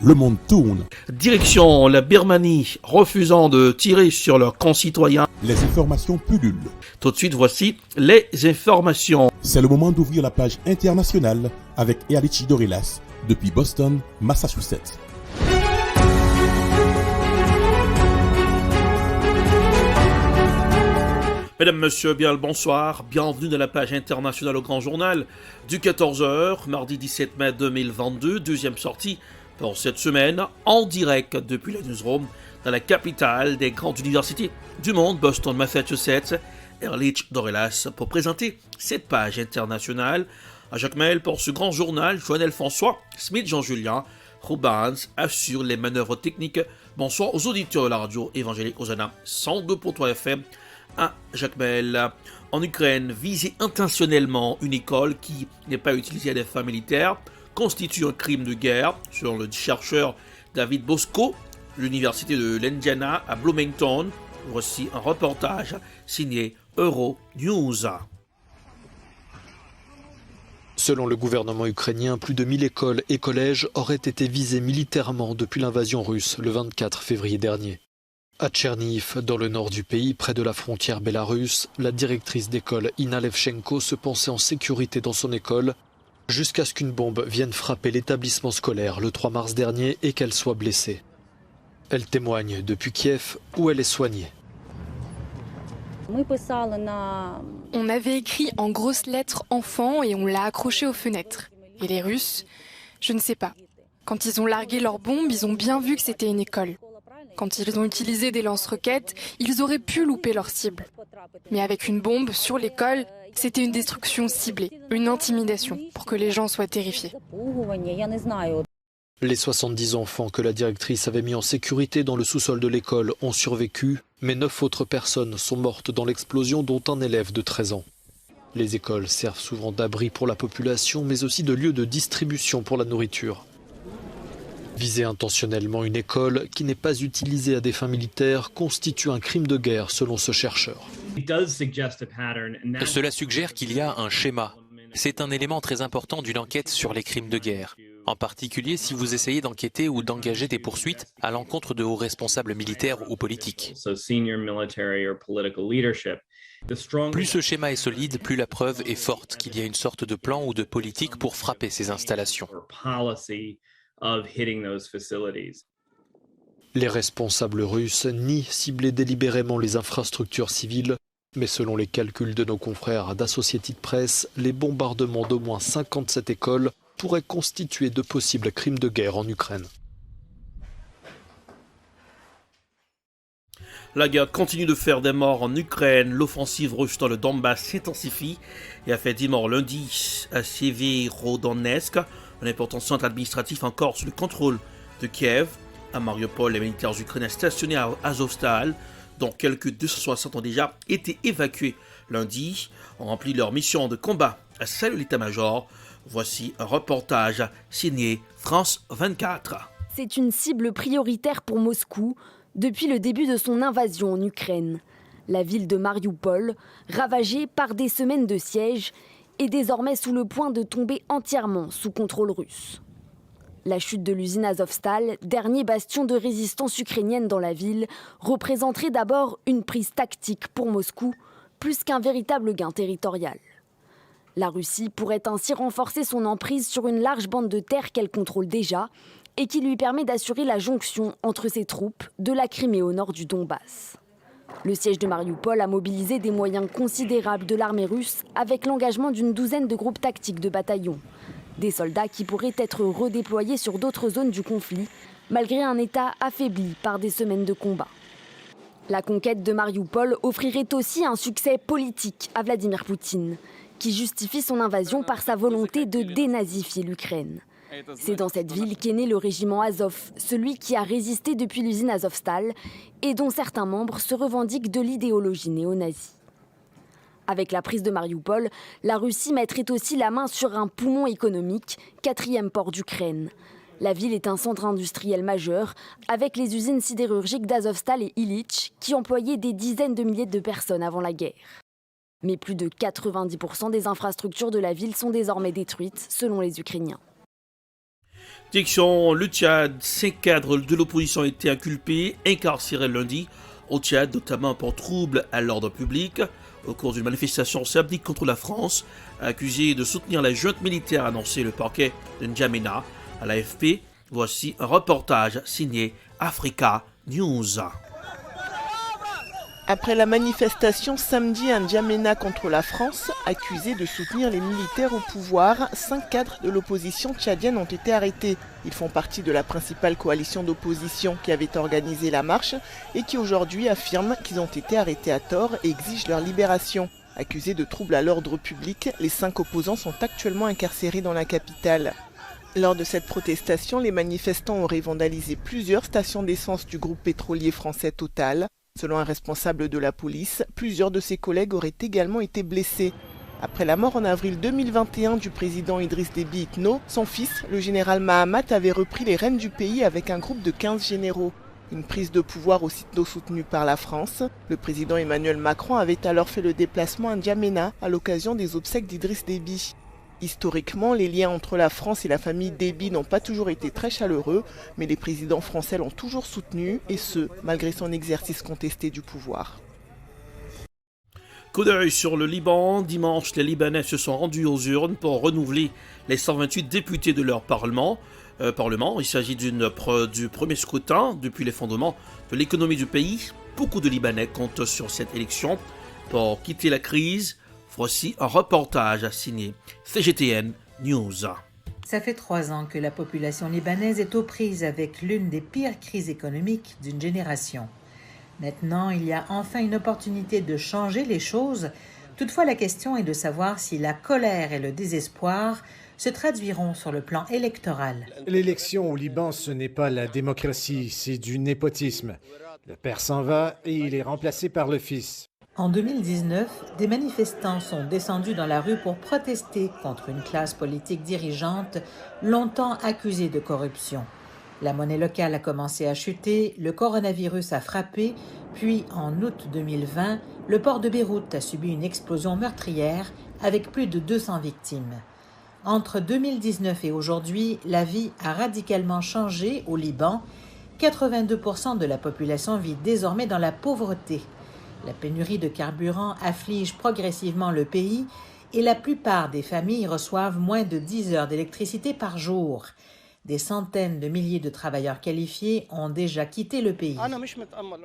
le monde tourne. Direction la Birmanie, refusant de tirer sur leurs concitoyens. Les informations pullulent. Tout de suite, voici les informations. C'est le moment d'ouvrir la page internationale avec Erlichi Dorelas depuis Boston, Massachusetts. Mesdames, Messieurs, bien le bonsoir. Bienvenue dans la page internationale au Grand Journal du 14h, mardi 17 mai 2022. Deuxième sortie pour cette semaine, en direct depuis la Newsroom, dans la capitale des grandes universités du monde, Boston, Massachusetts. Erlichi Dorelas pour présenter cette page internationale. À Jacques Mail pour ce grand journal, Joannel François, Smith Jean-Julien, Rubans assure les manœuvres techniques. Bonsoir aux auditeurs de la radio évangélique Hosanna 102.3 FM. À Jacques Mel, en Ukraine, viser intentionnellement une école qui n'est pas utilisée à des fins militaires constitue un crime de guerre, selon le chercheur David Bosco, l'université de l'Indiana à Bloomington. Voici un reportage signé Euronews. Selon le gouvernement ukrainien, plus de 1000 écoles et collèges auraient été visés militairement depuis l'invasion russe le 24 février dernier. À Tcherniv, dans le nord du pays, près de la frontière bélarusse, la directrice d'école Ina Levchenko se pensait en sécurité dans son école jusqu'à ce qu'une bombe vienne frapper l'établissement scolaire le 3 mars dernier et qu'elle soit blessée. Elle témoigne depuis Kiev où elle est soignée. On avait écrit en grosses lettres « enfant » et on l'a accroché aux fenêtres. Et les Russes, je ne sais pas. Quand ils ont largué leurs bombes, ils ont bien vu que c'était une école. Quand ils ont utilisé des lance-roquettes, ils auraient pu louper leur cible. Mais avec une bombe sur l'école, c'était une destruction ciblée, une intimidation pour que les gens soient terrifiés. Les 70 enfants que la directrice avait mis en sécurité dans le sous-sol de l'école ont survécu, mais 9 autres personnes sont mortes dans l'explosion, dont un élève de 13 ans. Les écoles servent souvent d'abri pour la population, mais aussi de lieu de distribution pour la nourriture. Viser intentionnellement une école qui n'est pas utilisée à des fins militaires constitue un crime de guerre selon ce chercheur. Cela suggère qu'il y a un schéma. C'est un élément très important d'une enquête sur les crimes de guerre. En particulier si vous essayez d'enquêter ou d'engager des poursuites à l'encontre de hauts responsables militaires ou politiques. Plus ce schéma est solide, plus la preuve est forte qu'il y a une sorte de plan ou de politique pour frapper ces installations. Les responsables russes nient cibler délibérément les infrastructures civiles, mais selon les calculs de nos confrères d'Associated Press, les bombardements d'au moins 57 écoles pourraient constituer de possibles crimes de guerre en Ukraine. La guerre continue de faire des morts en Ukraine. L'offensive russe dans le Donbass s'intensifie et a fait 10 morts lundi à Severodonetsk, un important centre administratif encore sous le contrôle de Kiev. À Mariupol, les militaires ukrainiens stationnés à Azovstal, dont quelques 260 ont déjà été évacués lundi, ont rempli leur mission de combat à celle de l'état-major. Voici un reportage signé France 24. C'est une cible prioritaire pour Moscou depuis le début de son invasion en Ukraine. La ville de Mariupol, ravagée par des semaines de siège, est désormais sous le point de tomber entièrement sous contrôle russe. La chute de l'usine Azovstal, dernier bastion de résistance ukrainienne dans la ville, représenterait d'abord une prise tactique pour Moscou, plus qu'un véritable gain territorial. La Russie pourrait ainsi renforcer son emprise sur une large bande de terre qu'elle contrôle déjà et qui lui permet d'assurer la jonction entre ses troupes de la Crimée au nord du Donbass. Le siège de Mariupol a mobilisé des moyens considérables de l'armée russe avec l'engagement d'une douzaine de groupes tactiques de bataillons. Des soldats qui pourraient être redéployés sur d'autres zones du conflit, malgré un État affaibli par des semaines de combat. La conquête de Mariupol offrirait aussi un succès politique à Vladimir Poutine, qui justifie son invasion par sa volonté de dénazifier l'Ukraine. C'est dans cette ville qu'est né le régiment Azov, celui qui a résisté depuis l'usine Azovstal et dont certains membres se revendiquent de l'idéologie néo-nazie. Avec la prise de Mariupol, la Russie mettrait aussi la main sur un poumon économique, 4e port d'Ukraine. La ville est un centre industriel majeur, avec les usines sidérurgiques d'Azovstal et Ilitch, qui employaient des dizaines de milliers de personnes avant la guerre. Mais plus de 90% des infrastructures de la ville sont désormais détruites, selon les Ukrainiens. Direction le Tchad, 5 cadres de l'opposition ont été inculpés, incarcérés lundi au Tchad, notamment pour troubles à l'ordre public, au cours d'une manifestation samedi contre la France, accusés de soutenir la junte militaire, a annoncé le parquet de N'Djamena à l'AFP. Voici un reportage signé Africa News. Après la manifestation samedi à N'Djamena contre la France, accusés de soutenir les militaires au pouvoir, 5 cadres de l'opposition tchadienne ont été arrêtés. Ils font partie de la principale coalition d'opposition qui avait organisé la marche et qui aujourd'hui affirment qu'ils ont été arrêtés à tort et exigent leur libération. Accusés de troubles à l'ordre public, les 5 opposants sont actuellement incarcérés dans la capitale. Lors de cette protestation, les manifestants auraient vandalisé plusieurs stations d'essence du groupe pétrolier français Total. Selon un responsable de la police, plusieurs de ses collègues auraient également été blessés. Après la mort en avril 2021 du président Idriss Déby Itno, son fils, le général Mahamat, avait repris les rênes du pays avec un groupe de 15 généraux. Une prise de pouvoir aussitôt soutenue par la France. Le président Emmanuel Macron avait alors fait le déplacement à N'Djamena à l'occasion des obsèques d'Idriss Déby. Historiquement, les liens entre la France et la famille Déby n'ont pas toujours été très chaleureux, mais les présidents français l'ont toujours soutenu, et ce, malgré son exercice contesté du pouvoir. Coup d'œil sur le Liban. Dimanche, les Libanais se sont rendus aux urnes pour renouveler les 128 députés de leur Parlement. Il s'agit du premier scrutin depuis l'effondrement de l'économie du pays. Beaucoup de Libanais comptent sur cette élection pour quitter la crise. Voici un reportage signé CGTN News. Ça fait 3 ans que la population libanaise est aux prises avec l'une des pires crises économiques d'une génération. Maintenant, il y a enfin une opportunité de changer les choses. Toutefois, la question est de savoir si la colère et le désespoir se traduiront sur le plan électoral. L'élection au Liban, ce n'est pas la démocratie, c'est du népotisme. Le père s'en va et il est remplacé par le fils. En 2019, des manifestants sont descendus dans la rue pour protester contre une classe politique dirigeante longtemps accusée de corruption. La monnaie locale a commencé à chuter, le coronavirus a frappé, puis en août 2020, le port de Beyrouth a subi une explosion meurtrière avec plus de 200 victimes. Entre 2019 et aujourd'hui, la vie a radicalement changé au Liban. 82% de la population vit désormais dans la pauvreté. La pénurie de carburant afflige progressivement le pays et la plupart des familles reçoivent moins de 10 heures d'électricité par jour. Des centaines de milliers de travailleurs qualifiés ont déjà quitté le pays.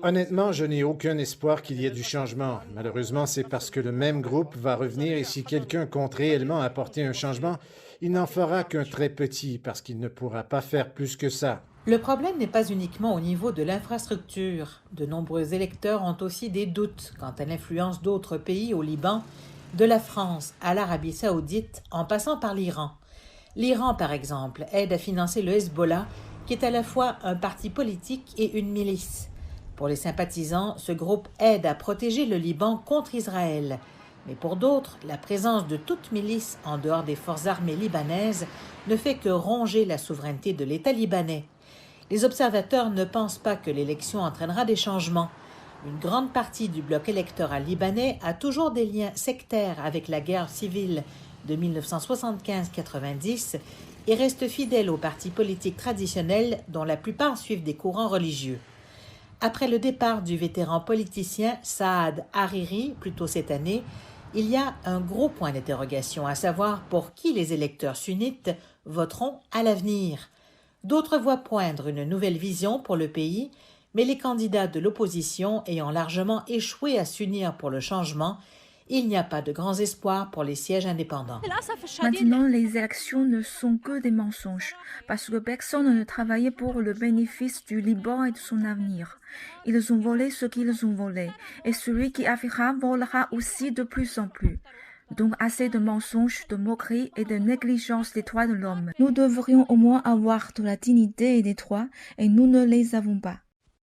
Honnêtement, je n'ai aucun espoir qu'il y ait du changement. Malheureusement, c'est parce que le même groupe va revenir et si quelqu'un compte réellement apporter un changement, il n'en fera qu'un très petit parce qu'il ne pourra pas faire plus que ça. Le problème n'est pas uniquement au niveau de l'infrastructure. De nombreux électeurs ont aussi des doutes quant à l'influence d'autres pays au Liban, de la France à l'Arabie saoudite en passant par l'Iran. L'Iran, par exemple, aide à financer le Hezbollah, qui est à la fois un parti politique et une milice. Pour les sympathisants, ce groupe aide à protéger le Liban contre Israël. Mais pour d'autres, la présence de toute milice en dehors des forces armées libanaises ne fait que ronger la souveraineté de l'État libanais. Les observateurs ne pensent pas que l'élection entraînera des changements. Une grande partie du bloc électoral libanais a toujours des liens sectaires avec la guerre civile de 1975-90 et reste fidèle aux partis politiques traditionnels dont la plupart suivent des courants religieux. Après le départ du vétéran politicien Saad Hariri, plus tôt cette année, il y a un gros point d'interrogation, à savoir pour qui les électeurs sunnites voteront à l'avenir. D'autres voient poindre une nouvelle vision pour le pays, mais les candidats de l'opposition ayant largement échoué à s'unir pour le changement, il n'y a pas de grands espoirs pour les sièges indépendants. Maintenant, les élections ne sont que des mensonges, parce que personne ne travaillait pour le bénéfice du Liban et de son avenir. Ils ont volé ce qu'ils ont volé, et celui qui affirmera volera aussi de plus en plus. Donc assez de mensonges, de moqueries et de négligence des droits de l'homme. Nous devrions au moins avoir de la dignité et des droits, et nous ne les avons pas.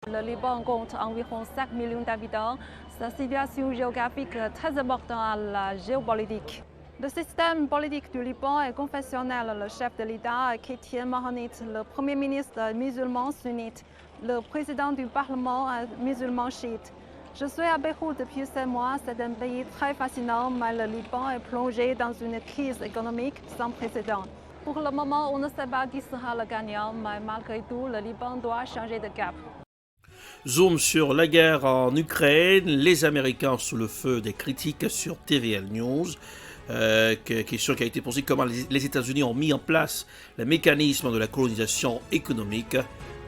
Le Liban compte environ 5 millions d'habitants. Sa situation géographique est très importante à la géopolitique. Le système politique du Liban est confessionnel. Le chef de l'État est chrétien maronite, le premier ministre est musulman sunnite, le président du Parlement est musulman chiite. Je suis à Beyrouth depuis 7 mois. C'est un pays très fascinant, mais le Liban est plongé dans une crise économique sans précédent. Pour le moment, on ne sait pas qui sera le gagnant, mais malgré tout, le Liban doit changer de cap. Zoom sur la guerre en Ukraine, les Américains sous le feu des critiques sur TVL News. Question qui a été posée, comment les États-Unis ont mis en place le mécanisme de la colonisation économique.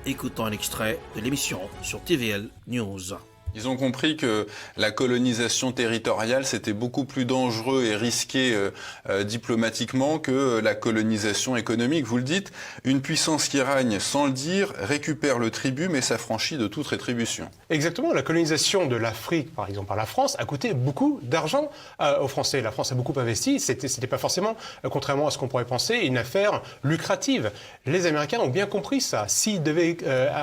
Écoutons un extrait de l'émission sur TVL News. Ils ont compris que la colonisation territoriale, c'était beaucoup plus dangereux et risqué diplomatiquement que la colonisation économique. Vous le dites, une puissance qui règne sans le dire récupère le tribut mais s'affranchit de toute rétribution. Exactement. La colonisation de l'Afrique, par exemple par la France, a coûté beaucoup d'argent aux Français. La France a beaucoup investi. C'était pas forcément, contrairement à ce qu'on pourrait penser, une affaire lucrative. Les Américains ont bien compris ça. S'ils devaient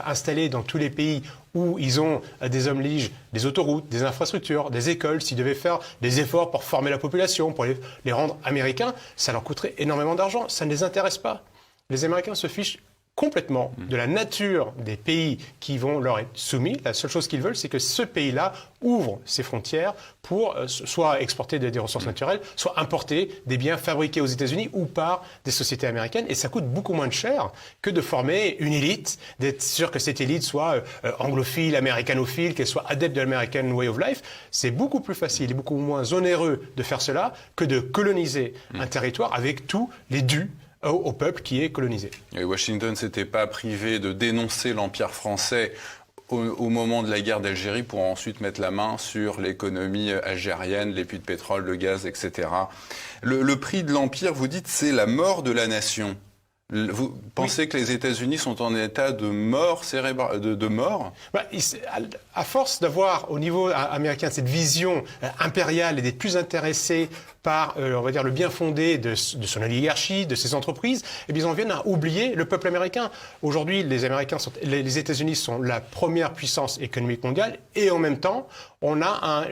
installer dans tous les pays où ils ont des hommes liges, des autoroutes, des infrastructures, des écoles, s'ils devaient faire des efforts pour former la population, pour les rendre américains, ça leur coûterait énormément d'argent. Ça ne les intéresse pas. Les Américains se fichent complètement de la nature des pays qui vont leur être soumis. La seule chose qu'ils veulent, c'est que ce pays-là ouvre ses frontières pour soit exporter des ressources naturelles, soit importer des biens fabriqués aux États-Unis ou par des sociétés américaines. Et ça coûte beaucoup moins cher que de former une élite, d'être sûr que cette élite soit anglophile, américanophile, qu'elle soit adepte de l'American Way of Life. C'est beaucoup plus facile et beaucoup moins onéreux de faire cela que de coloniser un territoire avec tous les dus au peuple qui est colonisé. Et Washington ne s'était pas privé de dénoncer l'Empire français au moment de la guerre d'Algérie pour ensuite mettre la main sur l'économie algérienne, les puits de pétrole, le gaz, etc. Le prix de l'Empire, vous dites, c'est la mort de la nation. Vous pensez que les États-Unis sont en état de mort de mort ? À force d'avoir au niveau américain cette vision impériale et d'être plus intéressés par, on va dire, le bien fondé de son oligarchie, de ses entreprises, eh bien, ils en viennent à oublier le peuple américain. Aujourd'hui, les États-Unis sont la première puissance économique mondiale et en même temps, on a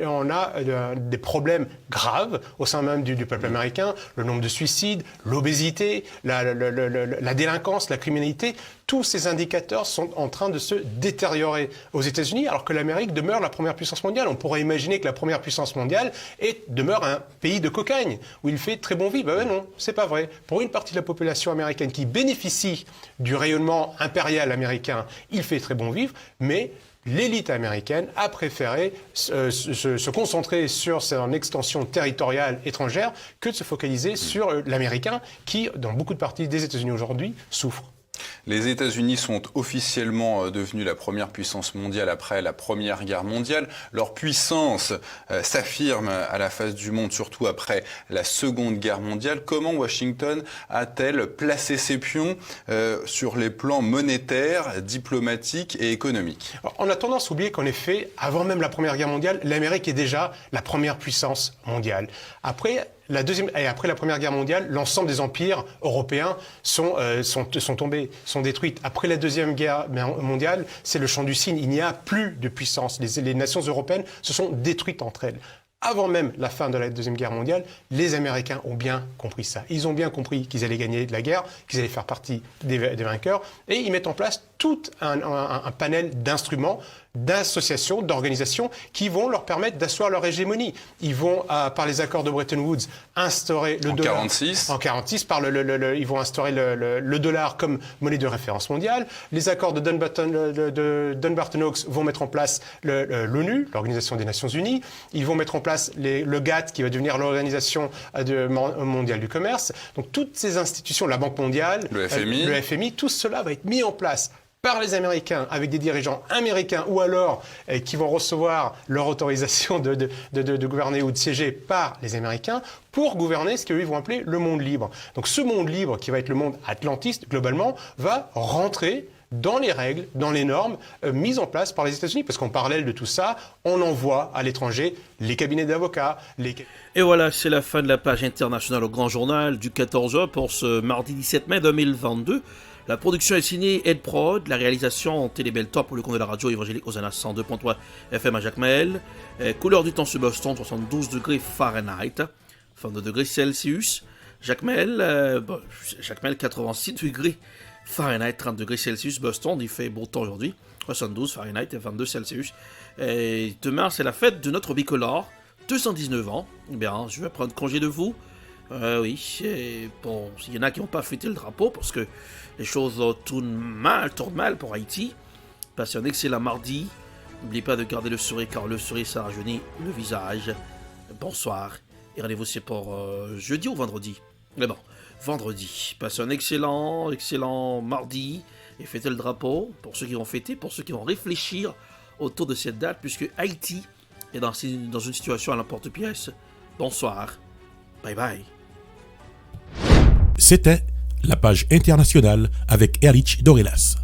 des problèmes graves au sein même du peuple américain, le nombre de suicides, l'obésité, la délinquance, la criminalité. Tous ces indicateurs sont en train de se détériorer aux États-Unis, alors que l'Amérique demeure la première puissance mondiale. On pourrait imaginer que la première puissance mondiale demeure un pays de cocagne, où il fait très bon vivre. Ben non, c'est pas vrai. Pour une partie de la population américaine qui bénéficie du rayonnement impérial américain, il fait très bon vivre, mais l'élite américaine a préféré se concentrer sur son extension territoriale étrangère que de se focaliser sur l'américain qui, dans beaucoup de parties des États-Unis aujourd'hui, souffre. Les États-Unis sont officiellement devenus la première puissance mondiale après la Première Guerre mondiale. Leur puissance s'affirme à la face du monde, surtout après la Seconde Guerre mondiale. Comment Washington a-t-elle placé ses pions sur les plans monétaires, diplomatiques et économiques ? Alors, on a tendance à oublier qu'en effet, avant même la Première Guerre mondiale, l'Amérique est déjà la première puissance mondiale. Après la Première Guerre mondiale, l'ensemble des empires européens sont tombés, sont détruits. Après la Deuxième Guerre mondiale, c'est le chant du cygne. Il n'y a plus de puissance. Les nations européennes se sont détruites entre elles. Avant même la fin de la Deuxième Guerre mondiale, les Américains ont bien compris ça. Ils ont bien compris qu'ils allaient gagner de la guerre, qu'ils allaient faire partie des vainqueurs, et ils mettent en place tout un panel d'instruments, d'associations, d'organisations qui vont leur permettre d'asseoir leur hégémonie. Ils vont, par les accords de Bretton Woods, instaurer le dollar. En 1946, ils vont instaurer le dollar comme monnaie de référence mondiale. Les accords de Dunbarton Oaks vont mettre en place l'ONU, l'Organisation des Nations Unies. Ils vont mettre en place le GATT, qui va devenir l'Organisation mondiale du commerce. Donc toutes ces institutions, la Banque mondiale, le FMI, tout cela va être mis en place par les Américains, avec des dirigeants américains, ou alors qui vont recevoir leur autorisation de gouverner ou de siéger par les Américains, pour gouverner ce qu'ils vont appeler le monde libre. Donc ce monde libre, qui va être le monde atlantiste, globalement, va rentrer dans les règles, dans les normes mises en place par les États-Unis. Parce qu'en parallèle de tout ça, on envoie à l'étranger les cabinets d'avocats. Et voilà, c'est la fin de la page internationale au Grand Journal du 14h pour ce mardi 17 mai 2022. La production est signée Ed Prod, la réalisation Télébel Top pour le compte de la radio évangélique Hosanna 102.3 FM à Jacmel. Couleur du temps sur Boston, 72 degrés Fahrenheit, 22 degrés Celsius. Jacmel 86 degrés Fahrenheit, 30 degrés Celsius. Boston, il fait beau temps aujourd'hui, 72 Fahrenheit et 22 Celsius. Et demain, c'est la fête de notre bicolore, 219 ans. Eh bien, je vais prendre congé de vous. Oui, et bon, il y en a qui n'ont pas fêté le drapeau parce que les choses tournent mal pour Haïti. Passez un excellent mardi. N'oubliez pas de garder le sourire car le sourire ça rajeunit le visage. Bonsoir et rendez-vous c'est pour jeudi ou vendredi. Mais bon, vendredi. Passez un excellent mardi et fêtez le drapeau pour ceux qui vont fêter, pour ceux qui vont réfléchir autour de cette date puisque Haïti est dans une situation à l'emporte-pièce. Bonsoir. Bye bye. C'était la page internationale avec Erlich Dorelas.